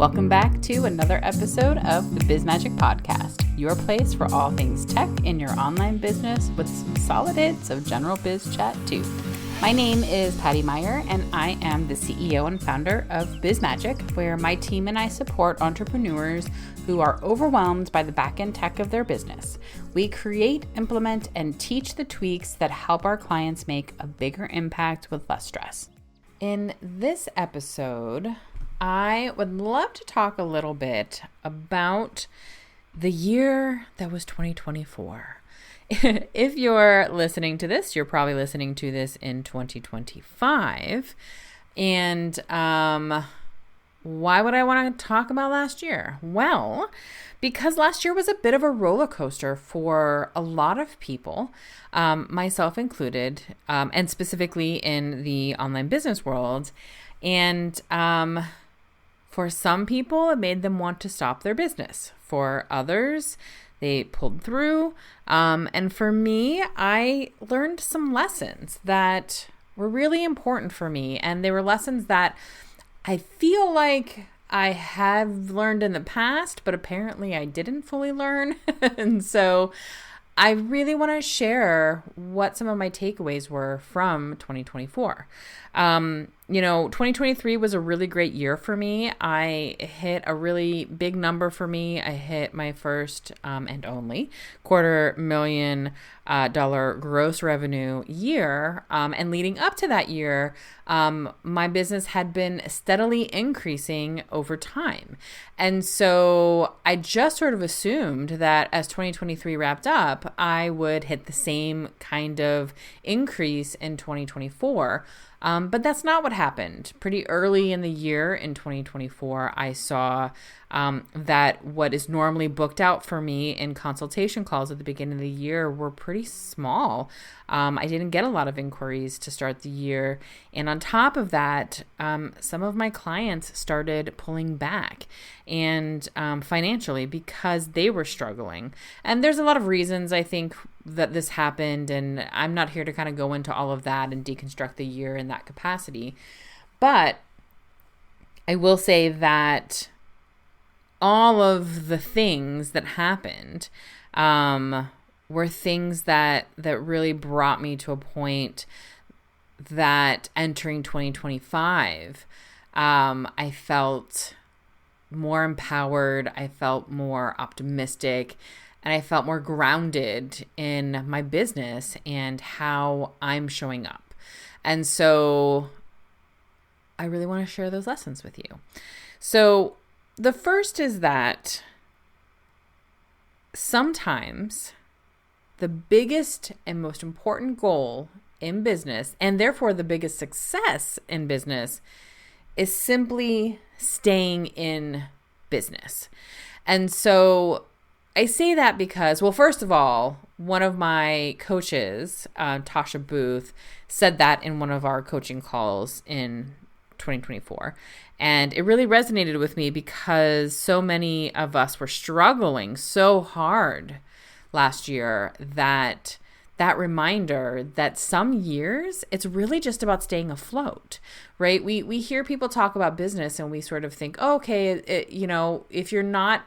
Welcome back to another episode of the BizMagic podcast, your place for all things tech in your online business with some solid hits of general biz chat too. My name is Patti Meyer, and I am the CEO and founder of BizMagic, where my team and I support entrepreneurs who are overwhelmed by the back-end tech of their business. We create, implement, and teach the tweaks that help our clients make a bigger impact with less stress. In this episode, I would love to talk a little bit about the year that was 2024. If you're listening to this, you're probably listening to this in 2025. And why would I want to talk about last year? Well, because last year was a bit of a roller coaster for a lot of people, myself included, and specifically in the online business world. And for some people, it made them want to stop their business. For others, they pulled through. And for me, I learned some lessons that were really important for me. And they were lessons that I feel like I have learned in the past, but apparently I didn't fully learn. And so I really want to share what some of my takeaways were from 2024. 2023 was a really great year for me. I hit a really big number for me. I hit my first and only $250,000 gross revenue year. And leading up to that year, my business had been steadily increasing over time. And so I just sort of assumed that as 2023 wrapped up, I would hit the same kind of increase in 2024. But that's not what happened. Pretty early in the year in 2024, I saw that what is normally booked out for me in consultation calls at the beginning of the year were pretty small. I didn't get a lot of inquiries to start the year. And on top of that, some of my clients started pulling back and financially because they were struggling. And there's a lot of reasons I think that this happened. And I'm not here to kind of go into all of that and deconstruct the year in that capacity. But I will say that all of the things that happened were things that really brought me to a point that entering 2025, I felt more empowered, I felt more optimistic, and I felt more grounded in my business and how I'm showing up. And so I really want to share those lessons with you. So the first is that sometimes the biggest and most important goal in business, and therefore the biggest success in business, is simply staying in business. And so I say that because, well, first of all, one of my coaches, Tasha Booth, said that in one of our coaching calls in 2024. And it really resonated with me because so many of us were struggling so hard last year that reminder that some years it's really just about staying afloat, right? We hear people talk about business and we sort of think, oh, okay, if you're not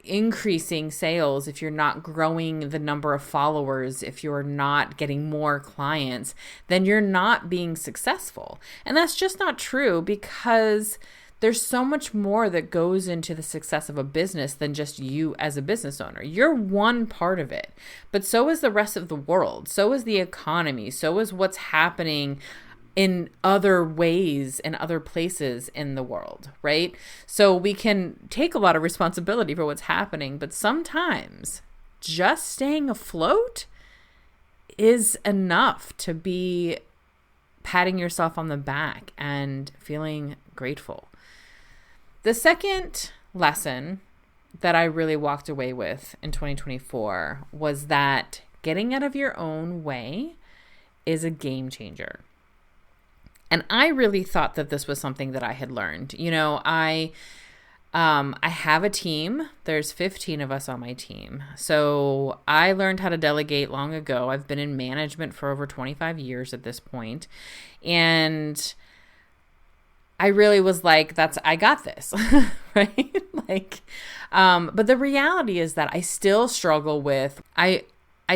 increasing sales, if you're not growing the number of followers, if you're not getting more clients, then you're not being successful. And that's just not true because there's so much more that goes into the success of a business than just you as a business owner. You're one part of it, but so is the rest of the world. So is the economy. So is what's happening in other ways and other places in the world, right? So we can take a lot of responsibility for what's happening, but sometimes just staying afloat is enough to be patting yourself on the back and feeling grateful. The second lesson that I really walked away with in 2024 was that getting out of your own way is a game changer. And I really thought that this was something that I had learned. I have a team. There's 15 of us on my team. So I learned how to delegate long ago. I've been in management for over 25 years at this point. And I really was like, I got this, right? Like, but the reality is that I still struggle with, I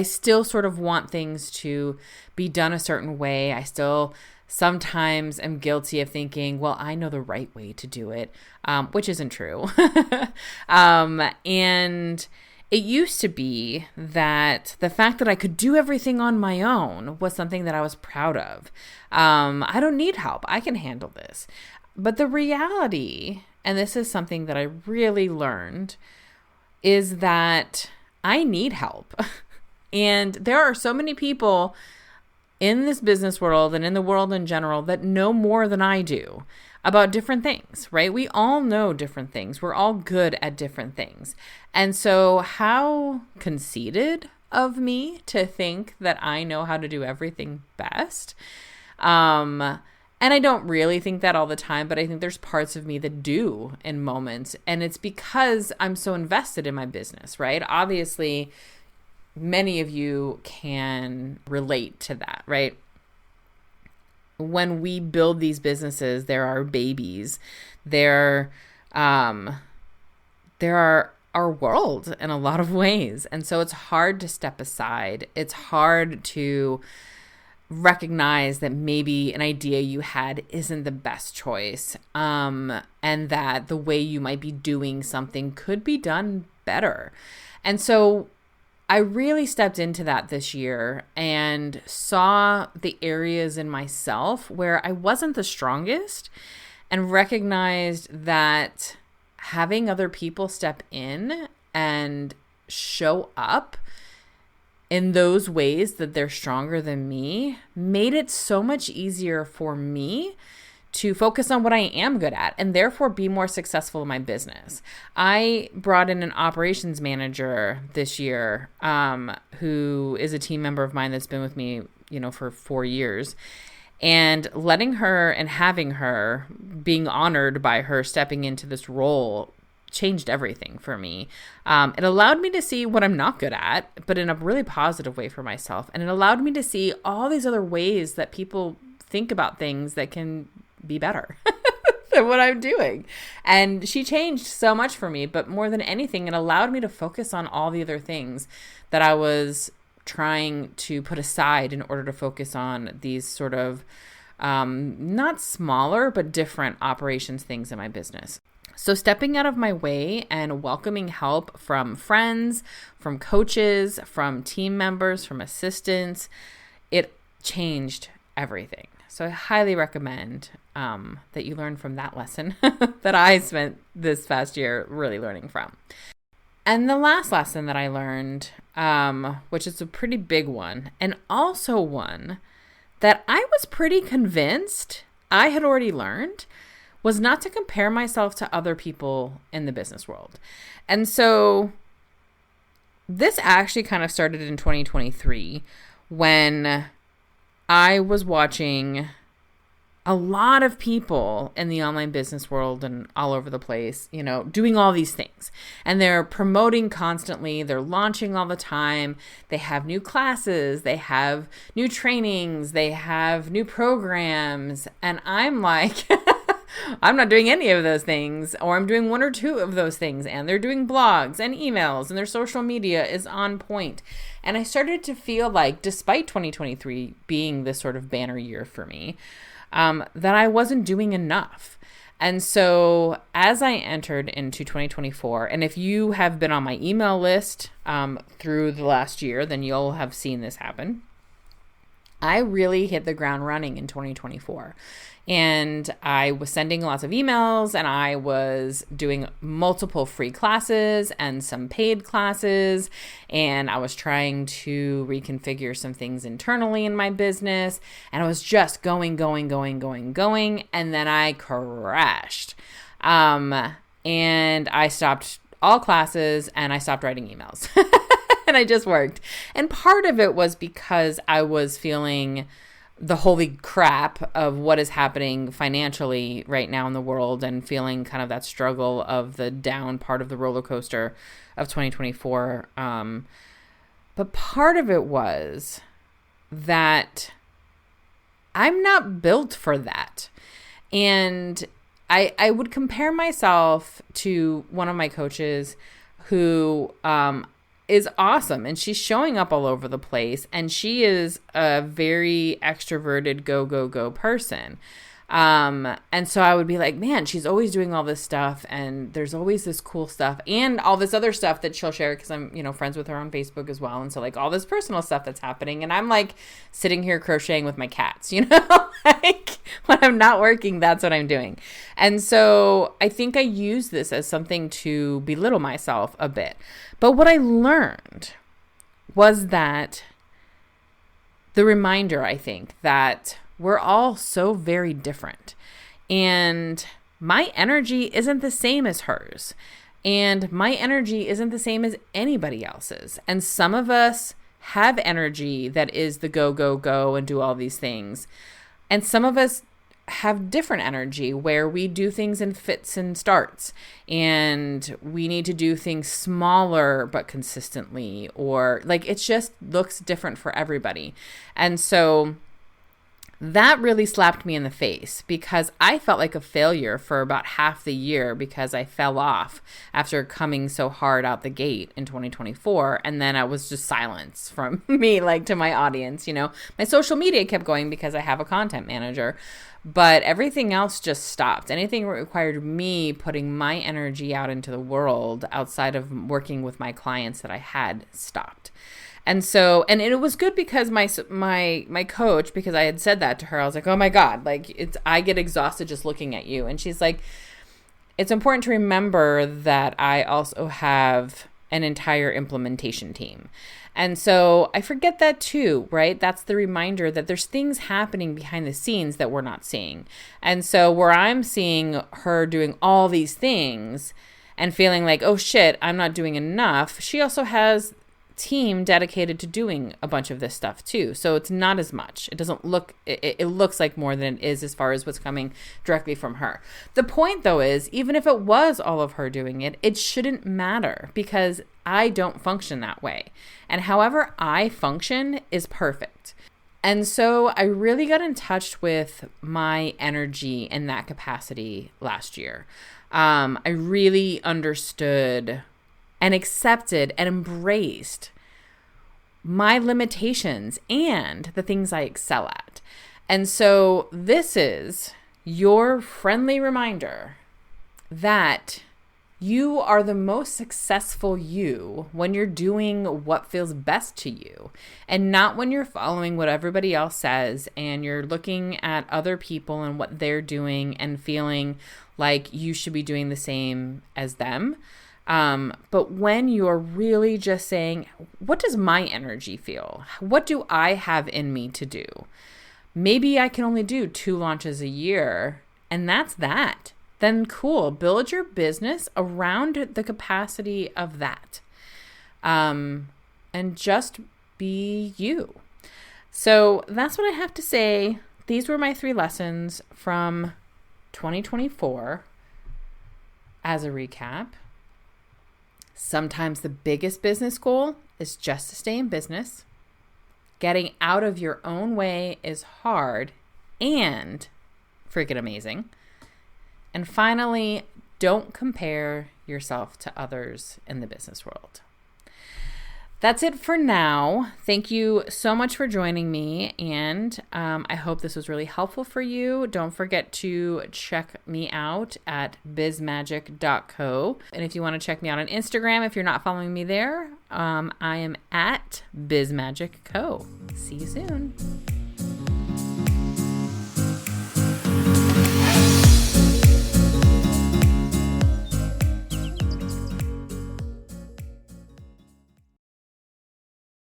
still sort of want things to be done a certain way. I still sometimes am guilty of thinking, well, I know the right way to do it, which isn't true. And it used to be that the fact that I could do everything on my own was something that I was proud of. I don't need help. I can handle this. But the reality, and this is something that I really learned, is that I need help. And there are so many people in this business world and in the world in general that know more than I do about different things, right? We all know different things. We're all good at different things. And so how conceited of me to think that I know how to do everything best. And I don't really think that all the time, but I think there's parts of me that do in moments. And it's because I'm so invested in my business, right? Obviously, many of you can relate to that, right? When we build these businesses, there are babies. There are our world in a lot of ways. And so it's hard to step aside. It's hard to recognize that maybe an idea you had isn't the best choice, and that the way you might be doing something could be done better. And so I really stepped into that this year and saw the areas in myself where I wasn't the strongest, and recognized that having other people step in and show up in those ways that they're stronger than me made it so much easier for me to focus on what I am good at and therefore be more successful in my business. I brought in an operations manager this year, who is a team member of mine that's been with me, for 4 years. And letting her and having her, being honored by her stepping into this role, changed everything for me. It allowed me to see what I'm not good at, but in a really positive way for myself. And it allowed me to see all these other ways that people think about things that can be better than what I'm doing. And she changed so much for me, but more than anything, it allowed me to focus on all the other things that I was trying to put aside in order to focus on these sort of not smaller, but different operations things in my business. So stepping out of my way and welcoming help from friends, from coaches, from team members, from assistants, it changed everything. So I highly recommend that you learn from that lesson that I spent this past year really learning from. And the last lesson that I learned, which is a pretty big one, and also one that I was pretty convinced I had already learned, was not to compare myself to other people in the business world. And so this actually kind of started in 2023 when I was watching a lot of people in the online business world and all over the place, doing all these things. And they're promoting constantly. They're launching all the time. They have new classes. They have new trainings. They have new programs. And I'm like, I'm not doing any of those things, or I'm doing one or two of those things. And they're doing blogs and emails, and their social media is on point. And I started to feel like, despite 2023 being this sort of banner year for me, that I wasn't doing enough. And so as I entered into 2024, and if you have been on my email list through the last year, then you'll have seen this happen. I really hit the ground running in 2024. And I was sending lots of emails, and I was doing multiple free classes and some paid classes. And I was trying to reconfigure some things internally in my business. And I was just going. And then I crashed. And I stopped all classes and I stopped writing emails. And I just worked. And part of it was because I was feeling the holy crap of what is happening financially right now in the world, and feeling kind of that struggle of the down part of the roller coaster of 2024. But part of it was that I'm not built for that. And I would compare myself to one of my coaches who is awesome, and she's showing up all over the place, and she is a very extroverted go person. And so I would be like, man, she's always doing all this stuff, and there's always this cool stuff and all this other stuff that she'll share, because I'm, friends with her on Facebook as well. And so like all this personal stuff that's happening, and I'm like sitting here crocheting with my cats, like when I'm not working, that's what I'm doing. And so I think I use this as something to belittle myself a bit. But what I learned was that the reminder, I think, that we're all so very different, and my energy isn't the same as hers, and my energy isn't the same as anybody else's. And some of us have energy that is the go and do all these things, and some of us have different energy where we do things in fits and starts, and we need to do things smaller but consistently, or like it just looks different for everybody. And so that really slapped me in the face, because I felt like a failure for about half the year, because I fell off after coming so hard out the gate in 2024. And then I was just silence from me, like to my audience. My social media kept going because I have a content manager, but everything else just stopped. Anything that required me putting my energy out into the world outside of working with my clients that I had stopped. And so, and it was good because my coach, because I had said that to her, I was like, oh my God, like I get exhausted just looking at you. And she's like, it's important to remember that I also have an entire implementation team. And so I forget that too, right? That's the reminder that there's things happening behind the scenes that we're not seeing. And so where I'm seeing her doing all these things and feeling like, oh shit, I'm not doing enough, she also has team dedicated to doing a bunch of this stuff too. So it's not as much. It doesn't look, it looks like more than it is as far as what's coming directly from her. The point though is, even if it was all of her doing it, it shouldn't matter, because I don't function that way. And however I function is perfect. And so I really got in touch with my energy in that capacity last year. I really understood and accepted and embraced my limitations and the things I excel at. And so this is your friendly reminder that you are the most successful you when you're doing what feels best to you, and not when you're following what everybody else says and you're looking at other people and what they're doing and feeling like you should be doing the same as them. But when you're really just saying, what does my energy feel? What do I have in me to do? Maybe I can only do 2 launches a year, and that's that. Then cool, build your business around the capacity of that. And just be you. So that's what I have to say. These were my 3 lessons from 2024 as a recap. Sometimes the biggest business goal is just to stay in business. Getting out of your own way is hard and freaking amazing. And finally, don't compare yourself to others in the business world. That's it for now. Thank you so much for joining me, and I hope this was really helpful for you. Don't forget to check me out at bizmagic.co. And if you want to check me out on Instagram, if you're not following me there, I am at bizmagicco. See you soon.